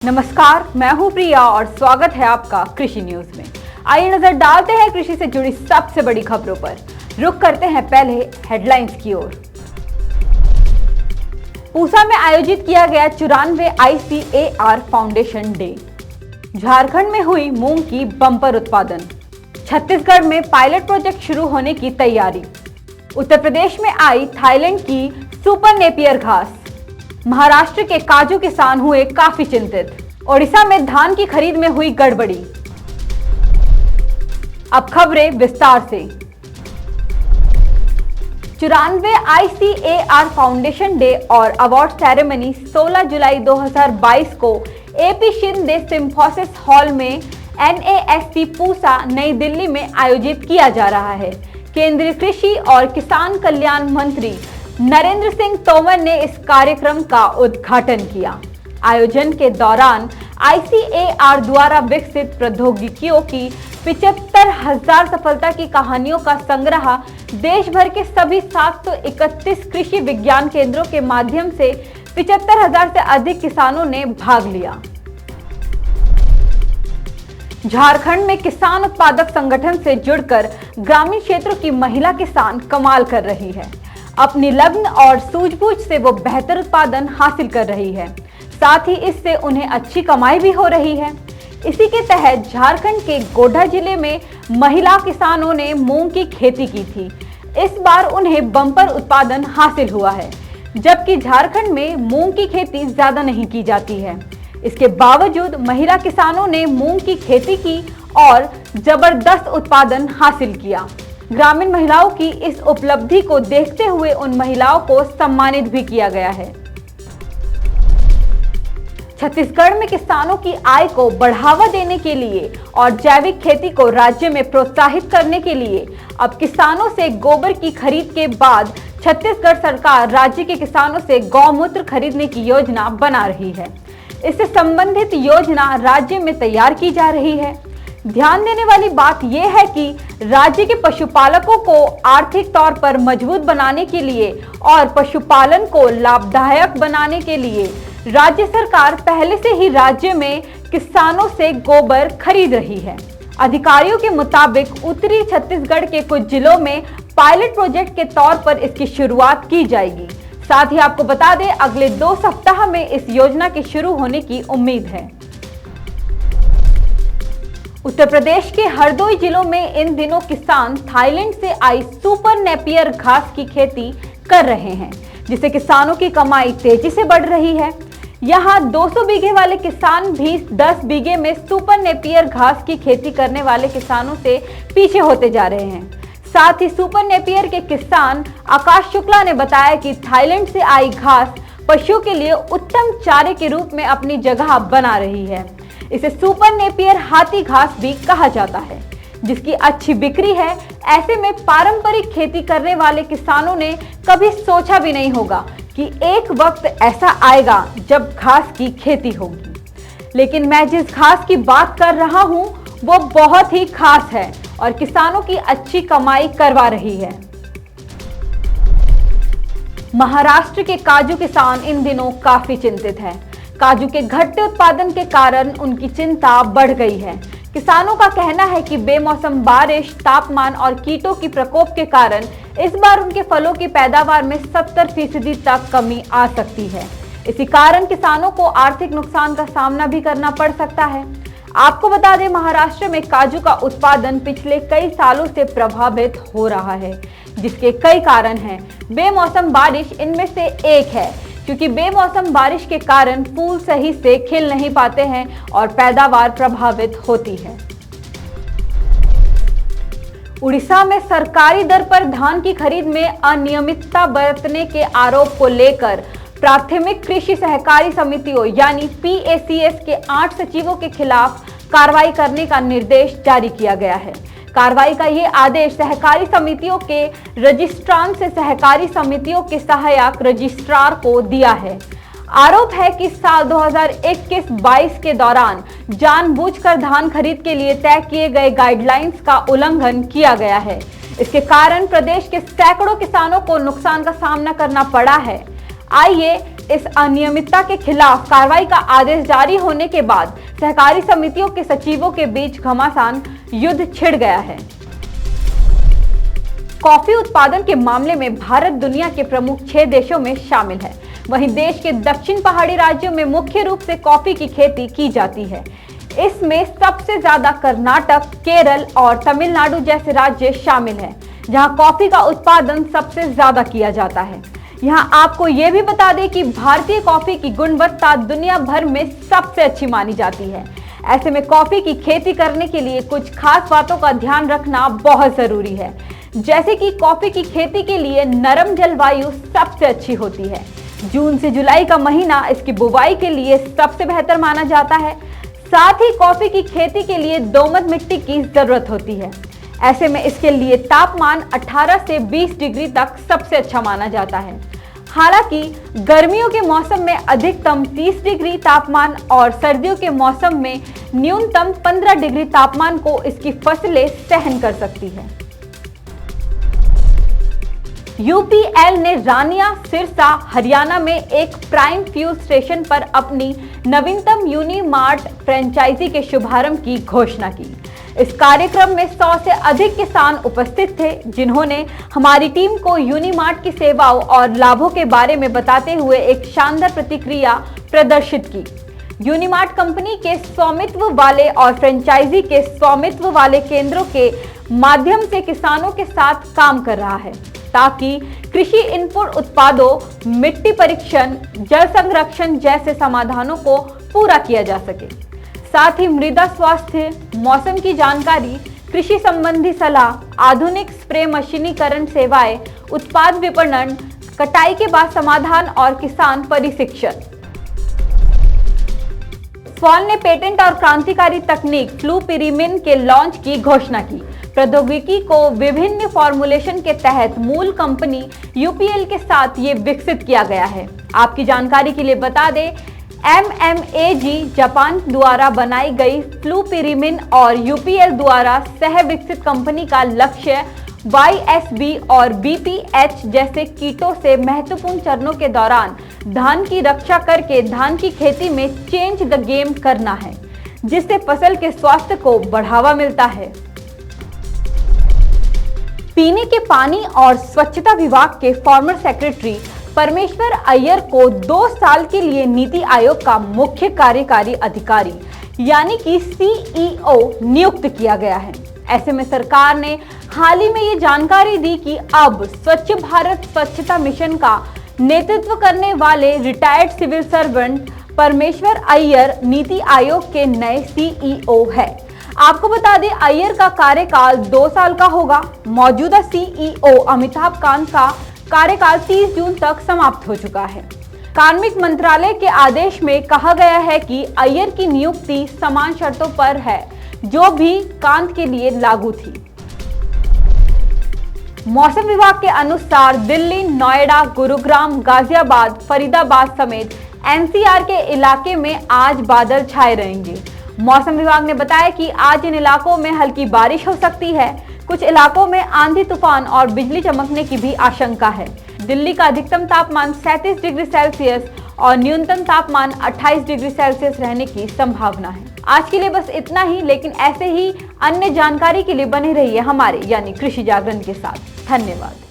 नमस्कार, मैं हूं प्रिया और स्वागत है आपका कृषि न्यूज में। आइए नजर डालते हैं कृषि से जुड़ी सबसे बड़ी खबरों पर। रुक करते हैं पहले हेडलाइंस की ओर। पूसा में आयोजित किया गया 94 ICAR फाउंडेशन डे। झारखंड में हुई मूंग की बम्पर उत्पादन। छत्तीसगढ़ में पायलट प्रोजेक्ट शुरू होने की तैयारी। उत्तर प्रदेश में आई थाईलैंड की सुपर नेपियर घास। महाराष्ट्र के काजू किसान हुए काफी चिंतित। ओडिशा में धान की खरीद में हुई गड़बड़ी। अब खबरें विस्तार से। 94 ICAR फाउंडेशन डे और अवार्ड सेरेमनी 16 जुलाई 2022 को AP शिंदे सिम्फोसिस हॉल में NASC पूसा नई दिल्ली में आयोजित किया जा रहा है। केंद्रीय कृषि और किसान कल्याण मंत्री नरेंद्र सिंह तोमर ने इस कार्यक्रम का उद्घाटन किया। आयोजन के दौरान ICAR द्वारा विकसित प्रौद्योगिकियों की 75,000 सफलता की कहानियों का संग्रह देश भर के सभी 731 कृषि विज्ञान केंद्रों के माध्यम से 75,000 से अधिक किसानों ने भाग लिया। झारखंड में किसान उत्पादक संगठन से जुड़कर ग्रामीण क्षेत्रों की महिला किसान कमाल कर रही है। अपनी लगन और सूझबूझ से वो बेहतर उत्पादन हासिल कर रही है, साथ ही इससे उन्हें अच्छी कमाई भी हो रही है। इसी के तहत झारखंड के गोड्डा जिले में महिला किसानों ने मूंग की खेती की थी। इस बार उन्हें बम्पर उत्पादन हासिल हुआ है, जबकि झारखंड में मूंग की खेती ज्यादा नहीं की जाती है। इसके बावजूद महिला किसानों ने मूंग की खेती की और जबरदस्त उत्पादन हासिल किया। ग्रामीण महिलाओं की इस उपलब्धि को देखते हुए उन महिलाओं को सम्मानित भी किया गया है। छत्तीसगढ़ में किसानों की आय को बढ़ावा देने के लिए और जैविक खेती को राज्य में प्रोत्साहित करने के लिए अब किसानों से गोबर की खरीद के बाद छत्तीसगढ़ सरकार राज्य के किसानों से गौमूत्र खरीदने की योजना बना रही है। इससे संबंधित योजना राज्य में तैयार की जा रही है। ध्यान देने वाली बात यह है कि राज्य के पशुपालकों को आर्थिक तौर पर मजबूत बनाने के लिए और पशुपालन को लाभदायक बनाने के लिए राज्य सरकार पहले से ही राज्य में किसानों से गोबर खरीद रही है। अधिकारियों के मुताबिक उत्तरी छत्तीसगढ़ के कुछ जिलों में पायलट प्रोजेक्ट के तौर पर इसकी शुरुआत की जाएगी। साथ ही आपको बता दें, अगले 2 सप्ताह में इस योजना के शुरू होने की उम्मीद है। उत्तर प्रदेश के हरदोई जिलों में इन दिनों किसान थाईलैंड से आई सुपर नेपियर घास की खेती कर रहे हैं, जिससे किसानों की कमाई तेजी से बढ़ रही है। यहाँ 200 बीघे वाले किसान भी 10 बीघे में सुपर नेपियर घास की खेती करने वाले किसानों से पीछे होते जा रहे हैं। साथ ही सुपर नेपियर के किसान आकाश शुक्ला ने बताया कि थाईलैंड से आई घास पशुओं के लिए उत्तम चारे के रूप में अपनी जगह बना रही है। इसे सुपर नेपियर हाथी घास भी कहा जाता है, जिसकी अच्छी बिक्री है। ऐसे में पारंपरिक खेती करने वाले किसानों ने कभी सोचा भी नहीं होगा कि एक वक्त ऐसा आएगा जब घास की खेती होगी। लेकिन मैं जिस घास की बात कर रहा हूं वो बहुत ही खास है और किसानों की अच्छी कमाई करवा रही है। महाराष्ट्र के काजू किसान इन दिनों काफी चिंतित हैं। काजू के घटते उत्पादन के कारण उनकी चिंता बढ़ गई है। किसानों का कहना है कि बेमौसम बारिश, तापमान और कीटों की प्रकोप के कारण इस बार उनके फलों की पैदावार में 70% तक कमी आ सकती है। इसी कारण किसानों को आर्थिक नुकसान का सामना भी करना पड़ सकता है। आपको बता दें, महाराष्ट्र में काजू का उत्पादन पिछले कई सालों से प्रभावित हो रहा है, जिसके कई कारण हैं। बेमौसम बारिश इनमें से एक है, क्योंकि बेमौसम बारिश के कारण फूल सही से खिल नहीं पाते हैं और पैदावार प्रभावित होती है। उड़ीसा में सरकारी दर पर धान की खरीद में अनियमितता बरतने के आरोप को लेकर प्राथमिक कृषि सहकारी समितियों यानी PACS के 8 सचिवों के खिलाफ कार्रवाई करने का निर्देश जारी किया गया है। कार्रवाई का ये आदेश सहकारी समितियों के रजिस्ट्रार से सहकारी समितियों के सहायक रजिस्ट्रार को दिया है। आरोप है कि साल 2021-22 के दौरान जानबूझकर धान खरीद के लिए तय किए गए गाइडलाइंस का उल्लंघन किया गया है। इसके कारण प्रदेश के सैकड़ों किसानों को नुकसान का सामना करना पड़ा है। आइए इस अनियमितता के खिलाफ कार्रवाई का आदेश जारी होने के बाद सहकारी समितियों के सचिवों के बीच घमासान युद्ध छिड़ गया है। कॉफी उत्पादन के मामले में भारत दुनिया के प्रमुख 6 देशों में शामिल है। वहीं देश के दक्षिण पहाड़ी राज्यों में मुख्य रूप से कॉफी की खेती की जाती है। इसमें सबसे ज्यादा कर्नाटक, केरल और तमिलनाडु जैसे राज्य शामिल हैं, जहां कॉफी का उत्पादन सबसे ज्यादा किया जाता है। यहां आपको यह भी बता दें कि भारतीय कॉफी की गुणवत्ता दुनिया भर में सबसे अच्छी मानी जाती है। ऐसे में कॉफी की खेती करने के लिए कुछ खास बातों का ध्यान रखना बहुत जरूरी है, जैसे कि कॉफी की खेती के लिए नरम जलवायु सबसे अच्छी होती है। जून से जुलाई का महीना इसकी बुवाई के लिए सबसे बेहतर माना जाता है। साथ ही कॉफी की खेती के लिए दोमट मिट्टी की जरूरत होती है। ऐसे में इसके लिए तापमान 18 से 20 डिग्री तक सबसे अच्छा माना जाता है। हालांकि गर्मियों के मौसम में अधिकतम 30 डिग्री तापमान और सर्दियों के मौसम में न्यूनतम 15 डिग्री तापमान को इसकी फसलें सहन कर सकती है। यूपीएल ने रानिया सिरसा हरियाणा में एक प्राइम फ्यूल स्टेशन पर अपनी नवीनतम यूनिमार्ट फ्रेंचाइजी के शुभारंभ की घोषणा की। इस कार्यक्रम में 100 से अधिक किसान उपस्थित थे, जिन्होंने हमारी टीम को यूनिमार्ट की सेवाओं और लाभों के बारे में बताते हुए एक शानदार प्रतिक्रिया प्रदर्शित की। यूनिमार्ट कंपनी के स्वामित्व वाले और फ्रेंचाइजी के स्वामित्व वाले केंद्रों के माध्यम से किसानों के साथ काम कर रहा है, ताकि कृषि इनपुट उत्पादों, मिट्टी परीक्षण, जल संरक्षण जैसे समाधानों को पूरा किया जा सके। साथ ही मृदा स्वास्थ्य, मौसम की जानकारी, कृषि संबंधी सलाह, आधुनिक स्प्रे मशीनीकरण सेवाएं, उत्पाद विपणन, कटाई के बाद समाधान और किसान प्रशिक्षण। स्वान ने पेटेंट और क्रांतिकारी तकनीक फ्लूपिरिमिन के लॉन्च की घोषणा की। प्रौद्योगिकी को विभिन्न फॉर्मुलेशन के तहत मूल कंपनी यूपीएल के साथ ये विकसित किया गया है। आपकी जानकारी के लिए बता दें, MMAG जापान द्वारा बनाई गई फ्लूपिरिमिन और यूपीएल द्वारा सह विकसित कंपनी का लक्ष्य YSB और BPH जैसे कीटों से महत्वपूर्ण चरणों के दौरान धान की रक्षा करके धान की खेती में चेंज द गेम करना है, जिससे फसल के स्वास्थ्य को बढ़ावा मिलता है। पीने के पानी और स्वच्छता विभाग के फॉर्मर सेक्रेटरी परमेश्वर अय्यर को 2 साल के लिए नीति आयोग का मुख्य कार्यकारी अधिकारी यानी कि CEO नियुक्त किया गया है। ऐसे में सरकार ने हाल ही में ये जानकारी दी कि अब स्वच्छ भारत स्वच्छता मिशन का नेतृत्व करने वाले रिटायर्ड सिविल सर्वेंट परमेश्वर अय्यर नीति आयोग के नए CEO है। आपको बता दें, अय्यर का कार्यकाल 2 साल का होगा। मौजूदा CEO अमिताभ कांत का कार्यकाल 30 जून तक समाप्त हो चुका है। कार्मिक मंत्रालय के आदेश में कहा गया है कि अय्यर की नियुक्ति समान शर्तों पर है, जो भी कांत के लिए लागू थी। मौसम विभाग के अनुसार दिल्ली, नोएडा, गुरुग्राम, गाजियाबाद, फरीदाबाद समेत NCR के इलाके में आज बादल छाए रहेंगे। मौसम विभाग ने बताया कि आज इन इलाकों में हल्की बारिश हो सकती है। कुछ इलाकों में आंधी तूफान और बिजली चमकने की भी आशंका है। दिल्ली का अधिकतम तापमान 37 डिग्री सेल्सियस और न्यूनतम तापमान 28 डिग्री सेल्सियस रहने की संभावना है। आज के लिए बस इतना ही, लेकिन ऐसे ही अन्य जानकारी के लिए बने रहिए हमारे यानी कृषि जागरण के साथ। धन्यवाद।